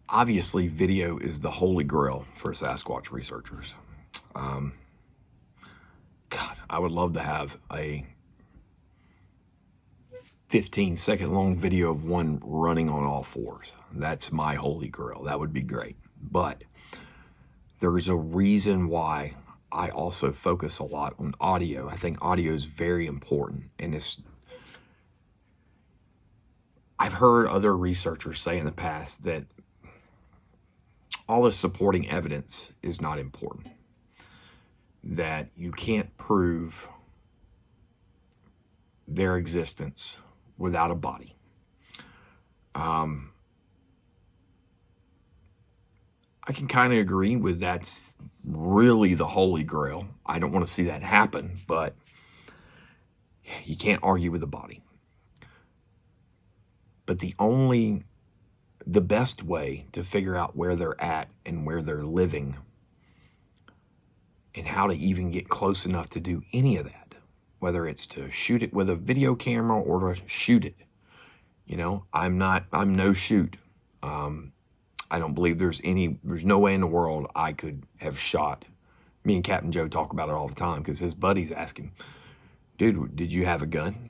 Obviously, video is the holy grail for Sasquatch researchers. God, I would love to have a 15-second long video of one running on all fours. That's my holy grail. That would be great. But there's a reason why I also focus a lot on audio. I think audio is very important. And I've heard other researchers say in the past that all the supporting evidence is not important. That you can't prove their existence without a body. I can kind of agree with that's really the holy grail. I don't want to see that happen, but you can't argue with the body. But the best way to figure out where they're at and where they're living and how to even get close enough to do any of that, whether it's to shoot it with a video camera or to shoot it. You know, I'm no shoot. I don't believe there's no way in the world I could have shot. Me and Captain Joe talk about it all the time because his buddies ask him, dude, did you have a gun?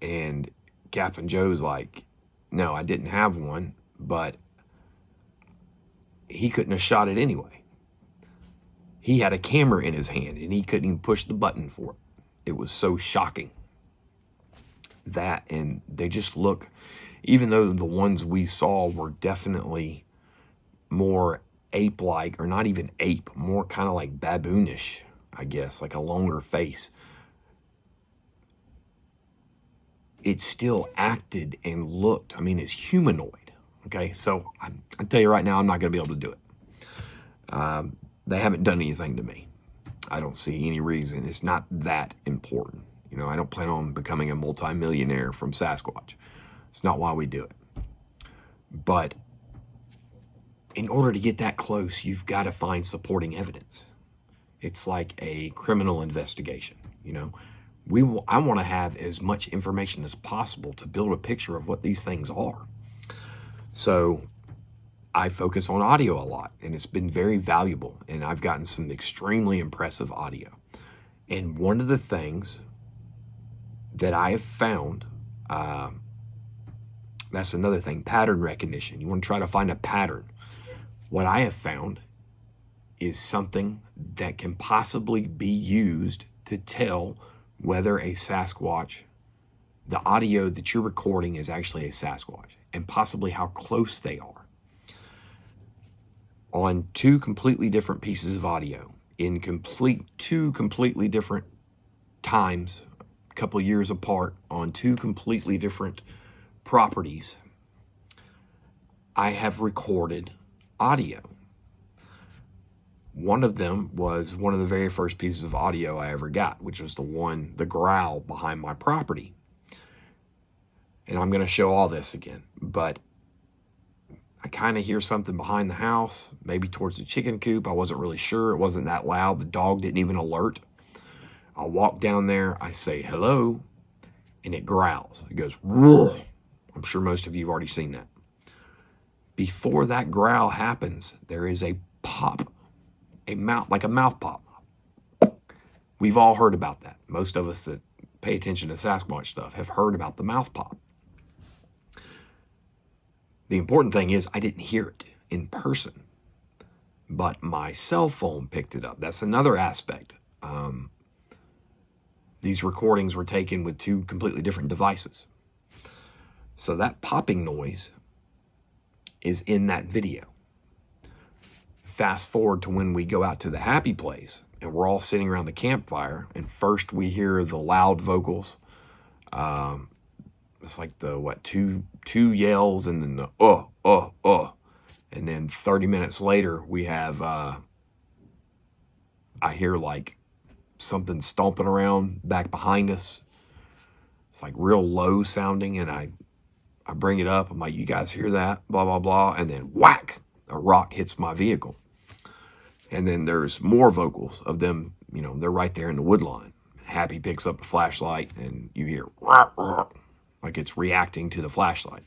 And Captain Joe's like, no, I didn't have one, but he couldn't have shot it anyway. He had a camera in his hand and he couldn't even push the button for it. It was so shocking. That, and they just look, even though the ones we saw were definitely more ape-like, or not even ape, more kind of like baboonish, I guess, like a longer face. It still acted and looked, I mean, it's humanoid. Okay, so I tell you right now, I'm not going to be able to do it. They haven't done anything to me. I don't see any reason. It's not that important. You know, I don't plan on becoming a multimillionaire from Sasquatch. It's not why we do it. But in order to get that close, you've got to find supporting evidence. It's like a criminal investigation, you know. I want to have as much information as possible to build a picture of what these things are. So I focus on audio a lot, and it's been very valuable, and I've gotten some extremely impressive audio. And one of the things that I have found, that's another thing, pattern recognition. You want to try to find a pattern. What I have found is something that can possibly be used to tell whether a Sasquatch, the audio that you're recording is actually a Sasquatch, and possibly how close they are. On two completely different pieces of audio, in two completely different times, a couple years apart, on two completely different properties, I have recorded audio. One of them was one of the very first pieces of audio I ever got, which was the growl behind my property. And I'm going to show all this again, but I kind of hear something behind the house, maybe towards the chicken coop. I wasn't really sure. It wasn't that loud. The dog didn't even alert. I walk down there, I say hello, and it growls. It goes, roar. I'm sure most of you have already seen that. Before that growl happens, there is a pop, like a mouth pop. We've all heard about that. Most of us that pay attention to Sasquatch stuff have heard about the mouth pop. The important thing is I didn't hear it in person, but my cell phone picked it up. That's another aspect. These recordings were taken with two completely different devices. So that popping noise is in that video. Fast forward to when we go out to the happy place and we're all sitting around the campfire, and first we hear the loud vocals. It's like the two yells, and then the and then 30 minutes later we have I hear like something stomping around back behind us. It's like real low sounding, and I bring it up. I'm like, you guys hear that? Blah blah blah, and then whack, a rock hits my vehicle. And then there's more vocals of them, you know, they're right there in the wood line. Happy picks up a flashlight, and you hear like it's reacting to the flashlight.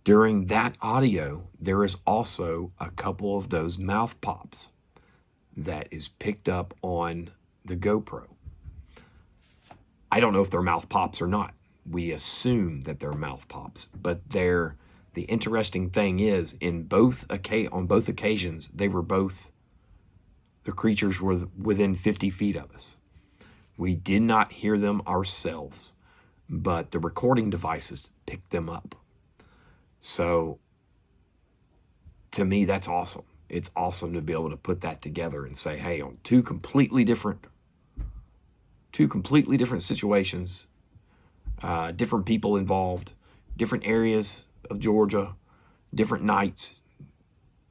During that audio, there is also a couple of those mouth pops that is picked up on the GoPro. I don't know if they're mouth pops or not. We assume that they're mouth pops, but the interesting thing is, on both occasions, the creatures were within 50 feet of us. We did not hear them ourselves, but the recording devices picked them up. So to me, that's awesome. It's awesome to be able to put that together and say, hey, on two completely different situations, different people involved, different areas of Georgia, different nights,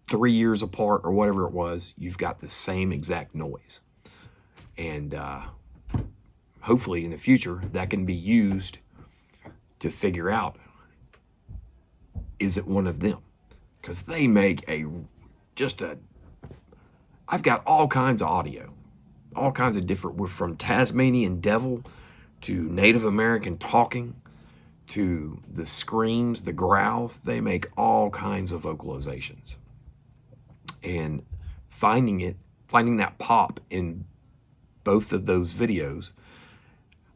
3 years apart or whatever it was, you've got the same exact noise. And hopefully in the future that can be used to figure out, is it one of them? Because they make I've got all kinds of audio, all kinds of different, from Tasmanian devil to Native American talking to the screams, the growls. They make all kinds of vocalizations. And finding that pop in both of those videos,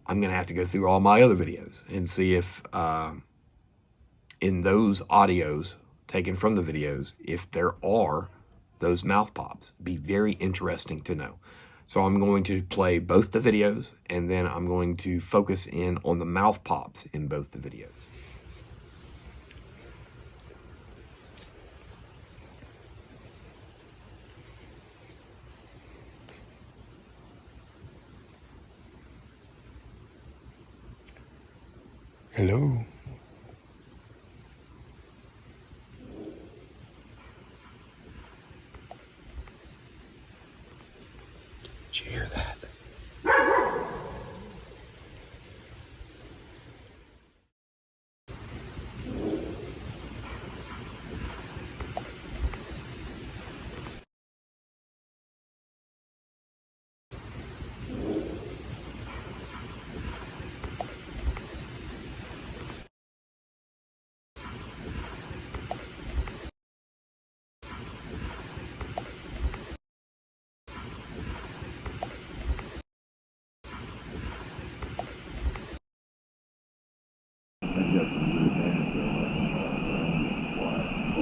I'm going to have to go through all my other videos and see if in those audios taken from the videos, if there are those mouth pops. Be very interesting to know. So I'm going to play both the videos, and then I'm going to focus in on the mouth pops in both the videos. Hello. Did you hear that?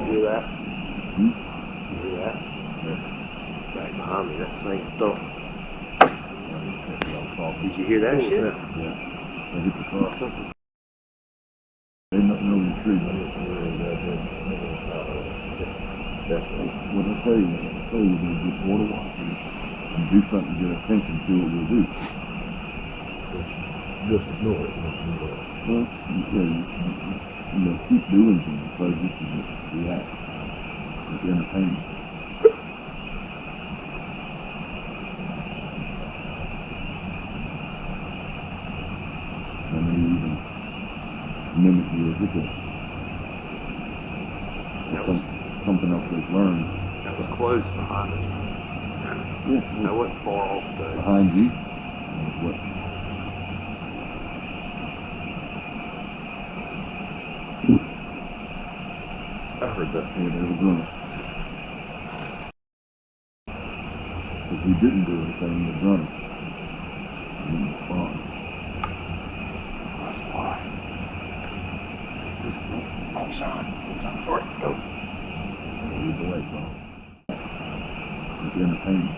Hear that? You hear that? Right behind me, that same thump. Did you hear that shit? Yeah. I hit the car. Ain't nothing over the tree. What I tell you, we'll just water watch it and do something to get attention to what we'll do. Just ignore it. Well, keep doing things because this is react. It's entertainment. And they even mimic your hiccup. Something else they've learned. That was close behind us. Yeah. That wasn't far off the... Behind you. What? I heard that. Yeah, they were gonna. If we didn't do anything, they're gonna. We didn't respond. That's why. Oh, son. Where'd it go? Lead the way, bro. It's entertainment.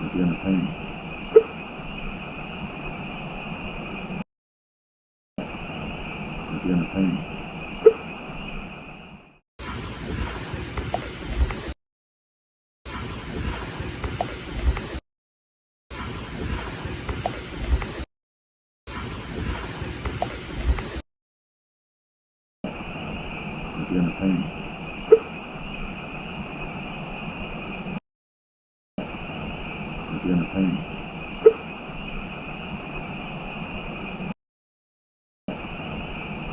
It's entertainment. It's entertainment. It's entertainment. It's entertainment.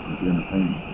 It's entertainment.